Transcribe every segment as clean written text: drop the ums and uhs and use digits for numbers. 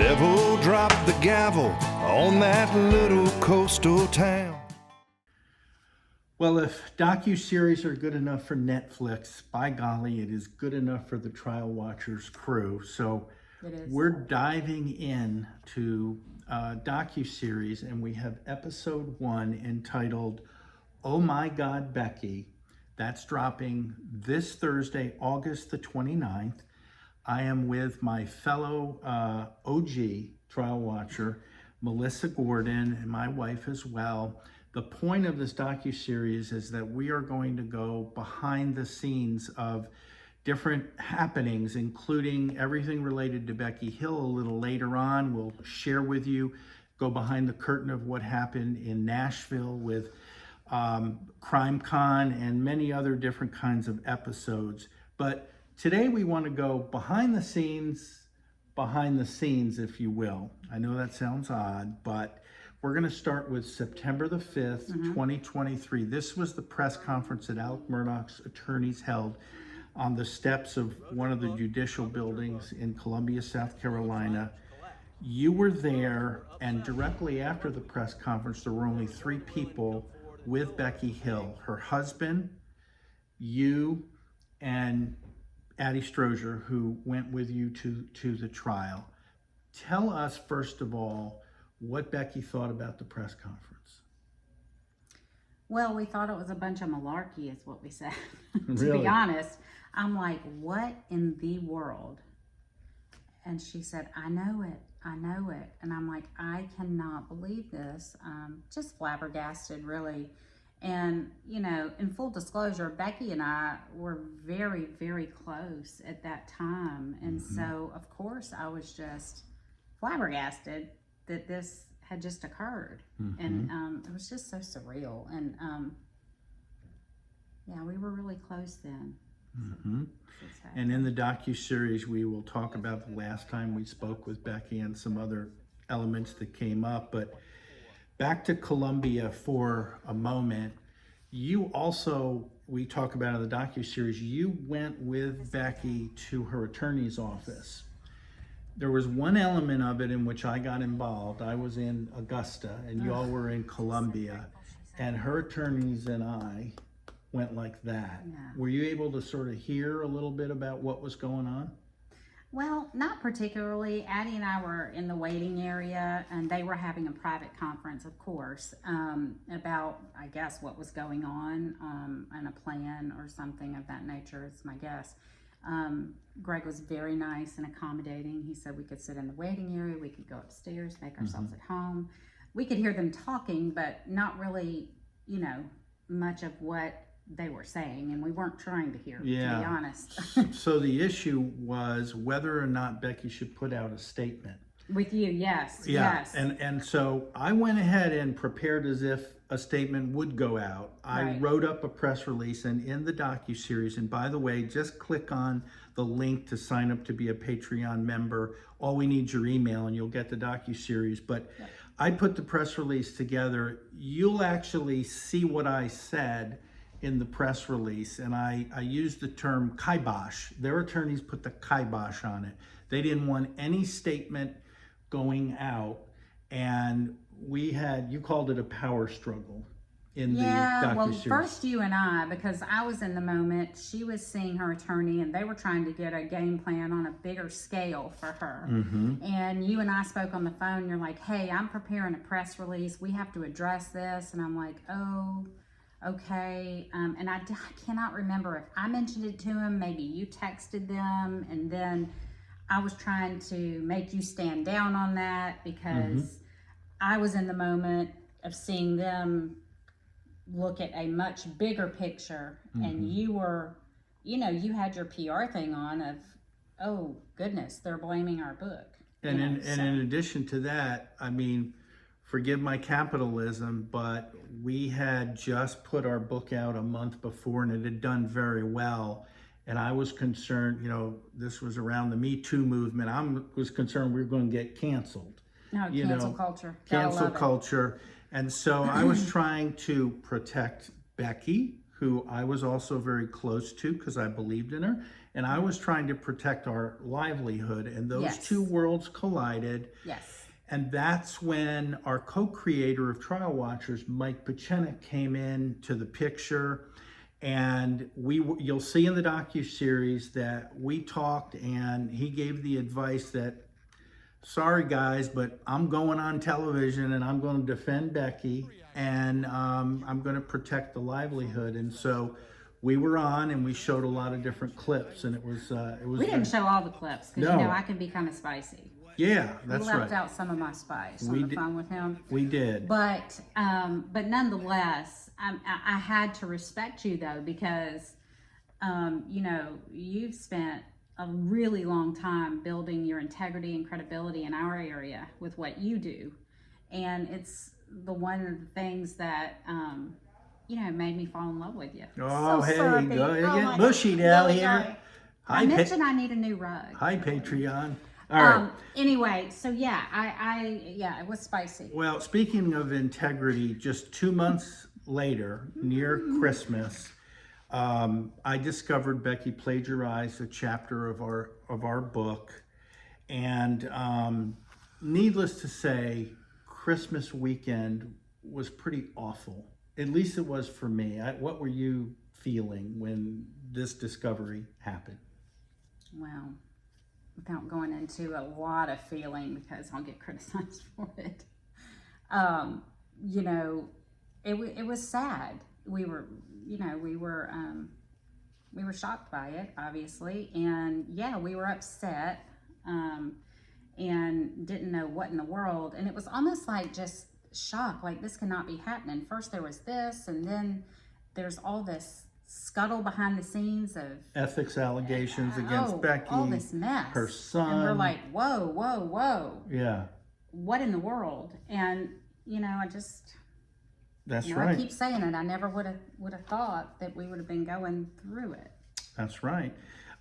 devil dropped the gavel on that little coastal town. Well, if docuseries are good enough for Netflix, by golly, it is good enough for the Trial Watchers crew. So we're diving in to docuseries, and we have episode 1 entitled Oh My God Becky. That's dropping this Thursday, August the 29th. I am with my fellow OG Trial Watcher, Melissa Gordon, and my wife as well. The point of this docuseries is that we are going to go behind the scenes of different happenings, including everything related to Becky Hill a little later on. We'll share with you, go behind the curtain of what happened in Nashville with Crime Con and many other different kinds of episodes. But today we want to go behind the scenes, if you will. I know that sounds odd, but we're going to start with September the 5th, 2023. This was the press conference that Alex Murdaugh's attorneys held on the steps of one of the judicial buildings in Columbia, South Carolina. You were there, and directly after the press conference, there were only 3 people with Becky Hill: her husband, you, and Addie Strozier, who went with you to the trial. Tell us, first of all, what Becky thought about the press conference. Well, we thought it was a bunch of malarkey, is what we said. To Really? be honest, I'm like, what in the world? And she said, I know it. And I'm like, I cannot believe this. Just flabbergasted, really. And, you know, in full disclosure, Becky and I were very, very close at that time. And so, of course, I was just flabbergasted that this had just occurred. And it was just so surreal. And, yeah, we were really close then. And in the docuseries, we will talk about the last time we spoke with Becky and some other elements that came up. But back to Columbia for a moment. You also, we talk about in the docuseries, you went with Becky to her attorney's office. There was one element of it in which I got involved. I was in Augusta and you all were in Columbia, and her attorneys and I went like that. Yeah. Were you able to sort of hear a little bit about what was going on? Well, not particularly. Addie and I were in the waiting area, and they were having a private conference, of course, about, I guess, what was going on, and a plan or something of that nature, is my guess. Greg was very nice and accommodating. He said we could sit in the waiting area, we could go upstairs, make ourselves at home. We could hear them talking, but not really, you know, much of what they were saying, and we weren't trying to hear, to be honest. So the issue was whether or not Becky should put out a statement. With you, yes. Yeah, yes. and so I went ahead and prepared as if a statement would go out. I wrote up a press release, and in the docuseries, and by the way, just click on the link to sign up to be a Patreon member. All we need is your email and you'll get the docuseries. But I put the press release together. You'll actually see what I said in the press release, and I used the term kibosh. Their attorneys put the kibosh on it. They didn't want any statement going out, and we had, you called it a power struggle in the docuseries. Well, first you and I, because I was in the moment, she was seeing her attorney, and they were trying to get a game plan on a bigger scale for her. And you and I spoke on the phone, you're like, hey, I'm preparing a press release, we have to address this. And I'm like, oh, okay. And I cannot remember if I mentioned it to him, maybe you texted them, and then I was trying to make you stand down on that because I was in the moment of seeing them look at a much bigger picture, and you were, you know, you had your PR thing on of, oh goodness, they're blaming our book. And in addition to that, I mean, forgive my capitalism, but we had just put our book out a month before, and it had done very well. And I was concerned, you know, this was around the Me Too movement. I was concerned we were going to get canceled. No, cancel culture. Cancel culture. And so I was trying to protect Becky, who I was also very close to because I believed in her, and I was trying to protect our livelihood, and those Yes. two worlds collided. Yes. And that's when our co-creator of Trial Watchers, Mike Pachenik, came in to the picture. And you'll see in the docuseries that we talked, and he gave the advice that, sorry guys, but I'm going on television and I'm going to defend Becky, and I'm going to protect the livelihood. And so we were on, and we showed a lot of different clips, and it was We didn't show all the clips because No. I can be kind of spicy. Yeah, that's we left right. out some of my spice We on the did- phone with him. We did. But nonetheless, I had to respect you though, because you've spent a really long time building your integrity and credibility in our area with what you do, and it's one of the things that made me fall in love with you. Oh, So hey, syrupy. go Oh get my mushy God. down Really here. good. Hi, I mentioned I need a new rug. Hi, Patreon. All right. Anyway, so yeah, it was spicy. Well, speaking of integrity, just 2 months later, near Christmas, I discovered Becky plagiarized a chapter of our book, and needless to say, Christmas weekend was pretty awful. At least it was for me. What were you feeling when this discovery happened? Well, without going into a lot of feeling because I'll get criticized for it. It was sad. We were shocked by it, obviously, and we were upset, and didn't know what in the world. And it was almost like just shock, like this cannot be happening. First there was this, and then there's all this scuttle behind the scenes of Ethics allegations against Becky, all this mess, her son. and we're like, whoa, Yeah, what in the world? And I just, that's right. I keep saying it. I never would have thought that we would have been going through it. That's right.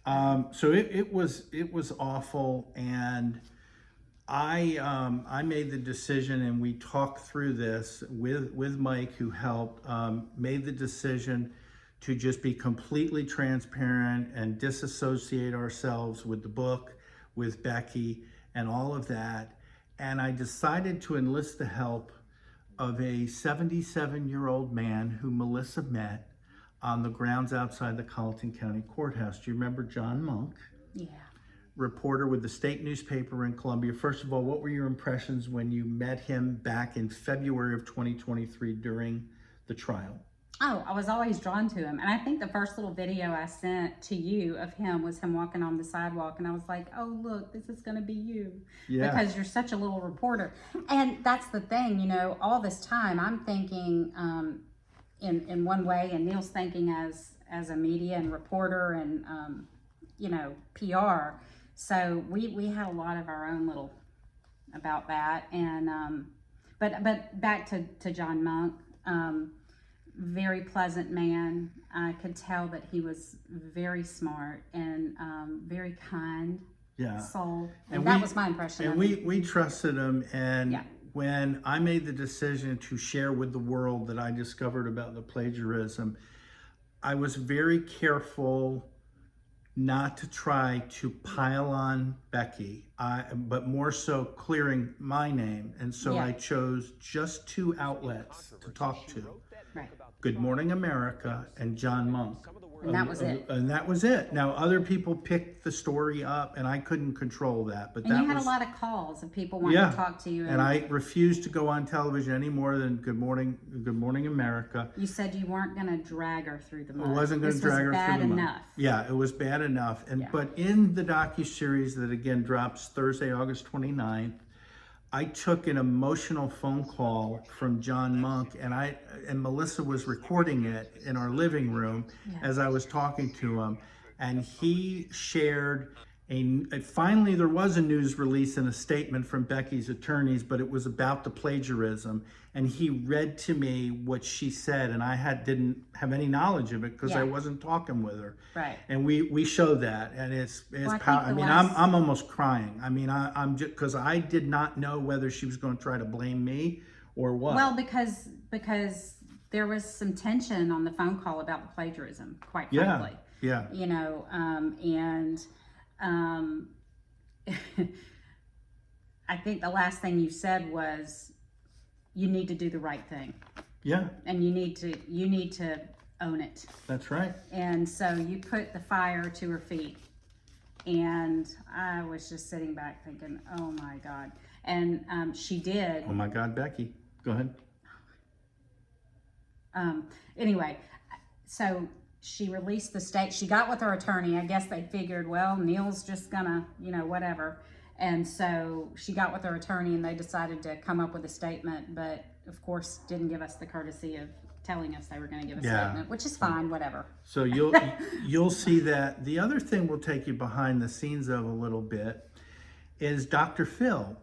So it was awful, and I made the decision, and we talked through this with Mike, who helped. Made the decision to just be completely transparent and disassociate ourselves with the book, with Becky, and all of that. And I decided to enlist the help of a 77-year-old man who Melissa met on the grounds outside the Colleton County Courthouse. Do you remember John Monk? Yeah. Reporter with the state newspaper in Columbia. First of all, what were your impressions when you met him back in February of 2023 during the trial? Oh, I was always drawn to him. And I think the first little video I sent to you of him was him walking on the sidewalk. And I was like, oh, look, this is going to be you. Yeah. Because you're such a little reporter. And that's the thing, all this time I'm thinking in one way, and Neil's thinking as a media and reporter and, PR. So we had a lot of our own little about that. And, but back to John Monk, very pleasant man. I could tell that he was very smart and very kind soul. And that was my impression. And we trusted him. And when I made the decision to share with the world that I discovered about the plagiarism, I was very careful not to try to pile on Becky, but more so clearing my name. And so I chose just two outlets to talk to. Right. Good Morning America and John Monk. And that was it. And that was it. Now, other people picked the story up, and I couldn't control that. But and that you had was, a lot of calls of people wanting to talk to you. And I refused to go on television any more than Good Morning America. You said you weren't going to drag her through the mud. I wasn't going to drag her through the mud. Enough. Yeah, it was bad enough. But in the docuseries that again drops Thursday, August 29th, I took an emotional phone call from John Monk, and Melissa was recording it in our living room as I was talking to him, and he shared finally there was a news release and a statement from Beckys Attorneys, but it was about the plagiarism, and he read to me what she said, and I didn't have any knowledge of it because I wasn't talking with her. Right. And we showed that, and it's powerful. I mean, I'm almost crying. I mean, I'm just because I did not know whether she was going to try to blame me or what. Well, because there was some tension on the phone call about the plagiarism, quite frankly. Yeah. You know, and I think the last thing you said was you need to do the right thing. Yeah. And you need to own it. That's right. And so you put the fire to her feet. And I was just sitting back thinking, oh my God. And she did. Oh my God, Becky. Go ahead. Anyway, so she released the state. She got with her attorney. I guess they figured, well, Neil's just gonna, you know, whatever. And so she got with her attorney and they decided to come up with a statement, but of course didn't give us the courtesy of telling us they were going to give a statement, which is fine, whatever. So you'll see that. The other thing we'll take you behind the scenes of a little bit is Dr. Phil.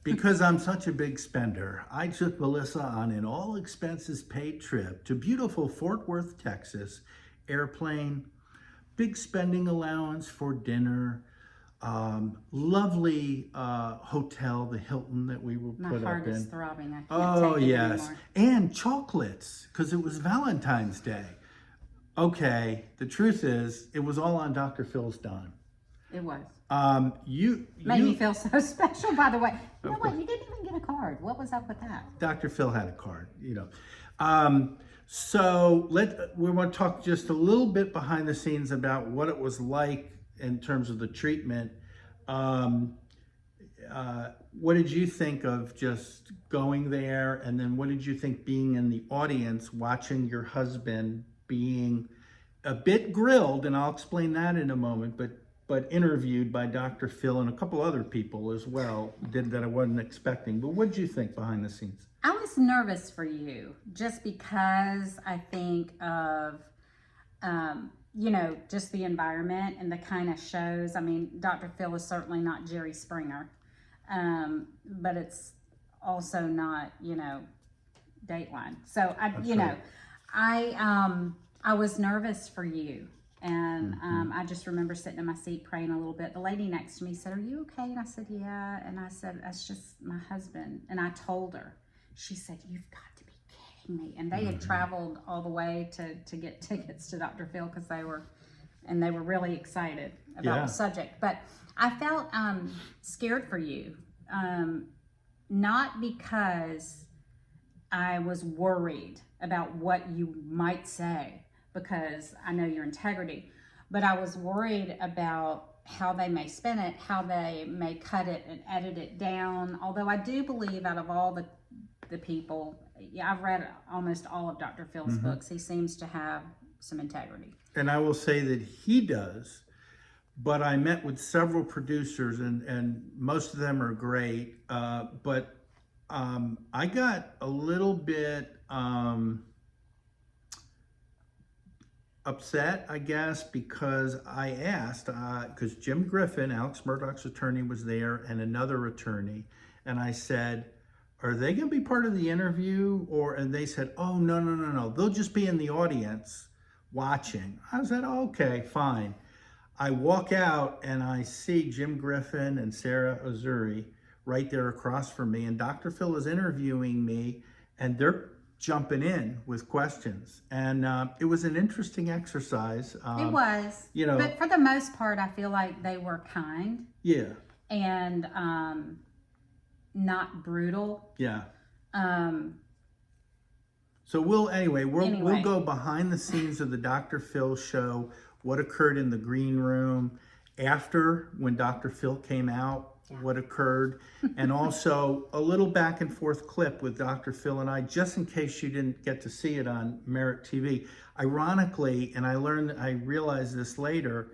Because I'm such a big spender, I took Melissa on an all expenses paid trip to beautiful Fort Worth, Texas, airplane, big spending allowance for dinner, lovely hotel, the Hilton that we were put up in. My heart is throbbing. I can't Oh, take it yes. anymore. And chocolates, because it was Valentine's Day. Okay, the truth is, it was all on Dr. Phil's dime. It was. Made Me feel so special, by the way. You know what? You didn't even get a card. What was up with that? Dr. Phil had a card, you know. So we want to talk just a little bit behind the scenes about what it was like in terms of the treatment. What did you think of just going there? And then what did you think being in the audience, watching your husband being a bit grilled, and I'll explain that in a moment, but interviewed by Dr. Phil and a couple other people as well, that I wasn't expecting. But what did you think behind the scenes? I was nervous for you just because I think of, you know, just the environment and the kind of shows. I mean, Dr. Phil is certainly not Jerry Springer, but it's also not, you know, Dateline. So, I was nervous for you. And I just remember sitting in my seat praying a little bit. The lady next to me said, "Are you okay?" And I said, "Yeah." And I said, "That's just my husband." And I told her. She said, "You've got to be kidding me." And they had traveled all the way to get tickets to Dr. Phil because they were really excited about the subject. But I felt scared for you, not because I was worried about what you might say, because I know your integrity, but I was worried about how they may spin it, how they may cut it and edit it down. Although I do believe out of all the people, I've read almost all of Dr. Phil's books, he seems to have some integrity. And I will say that he does, but I met with several producers and most of them are great, but I got a little bit upset, I guess, because I asked, because Jim Griffin, Alex Murdaugh's attorney, was there, and another attorney, and I said, "Are they going to be part of the interview?" And they said, "Oh, no, they'll just be in the audience watching." I said, "Okay, fine." I walk out and I see Jim Griffin and Sarah Azuri right there across from me, and Dr. Phil is interviewing me, and they're jumping in with questions, and it was an interesting exercise. It was, you know, but for the most part, I feel like they were kind. Yeah. And not brutal. Yeah. So we'll go behind the scenes of the Dr. Phil show, what occurred in the green room after when Dr. Phil came out. What occurred, and also a little back and forth clip with Dr. Phil and I, just in case you didn't get to see it on Merrick TV. Ironically, and I realized this later,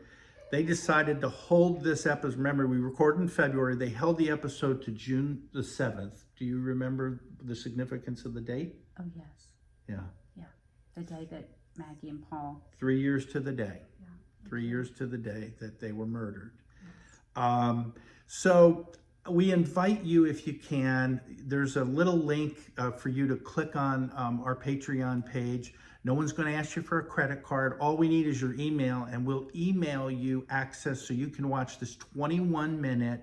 they decided to hold this episode. Remember, we recorded in February. They held the episode to June the 7th. Do you remember the significance of the date? Oh, yes. Yeah. Yeah. The day that Maggie and Paul. 3 years to the day. Yeah. 3 years to the day that they were murdered. Yes. So we invite you, if you can, there's a little link for you to click on our Patreon page. No one's going to ask you for a credit card. All we need is your email, and we'll email you access so you can watch this 21-minute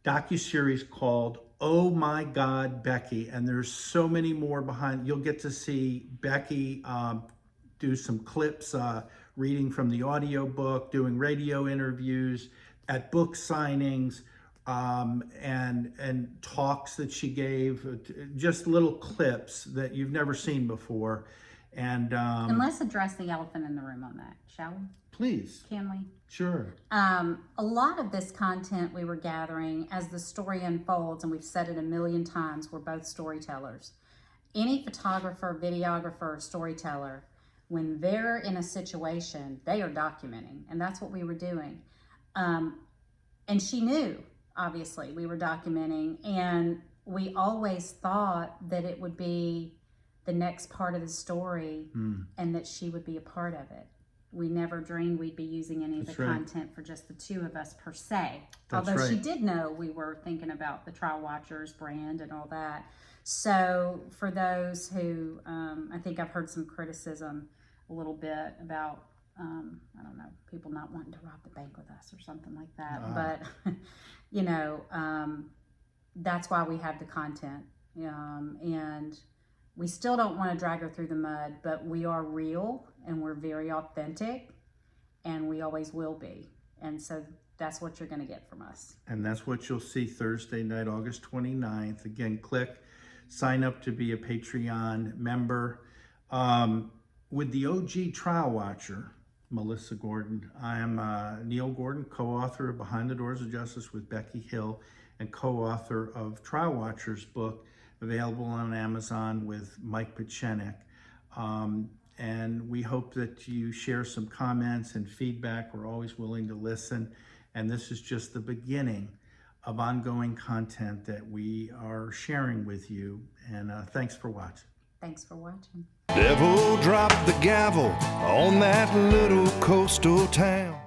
docuseries called Oh My God Becky. And there's so many more behind. You'll get to see Becky do some clips reading from the audiobook, doing radio interviews, at book signings, and talks that she gave, just little clips that you've never seen before. And let's address the elephant in the room on that, shall we? Please. Can we? Sure. A lot of this content we were gathering as the story unfolds, and we've said it a million times, we're both storytellers. Any photographer, videographer, or storyteller, when they're in a situation, they are documenting, and that's what we were doing. And she knew, obviously, we were documenting, and we always thought that it would be the next part of the story and that she would be a part of it. We never dreamed we'd be using any of the content for just the two of us per se. Although she did know we were thinking about the Trial Watchers brand and all that. So for those who, I think I've heard some criticism a little bit about, I don't know, people not wanting to rob the bank with us or something like that. But, you know, that's why we have the content. And we still don't want to drag her through the mud, but we are real and we're very authentic, and we always will be. And so that's what you're going to get from us. And that's what you'll see Thursday night, August 29th. Again, click, sign up to be a Patreon member. With the OG Trial Watcher, Melissa Gordon, I am Neil Gordon, co-author of Behind the Doors of Justice with Becky Hill, and co-author of Trial Watcher's book, available on Amazon with Mike Pachenik. And we hope that you share some comments and feedback. We're always willing to listen. And this is just the beginning of ongoing content that we are sharing with you. And thanks for watching. Thanks for watching. Devil dropped the gavel on that little coastal town.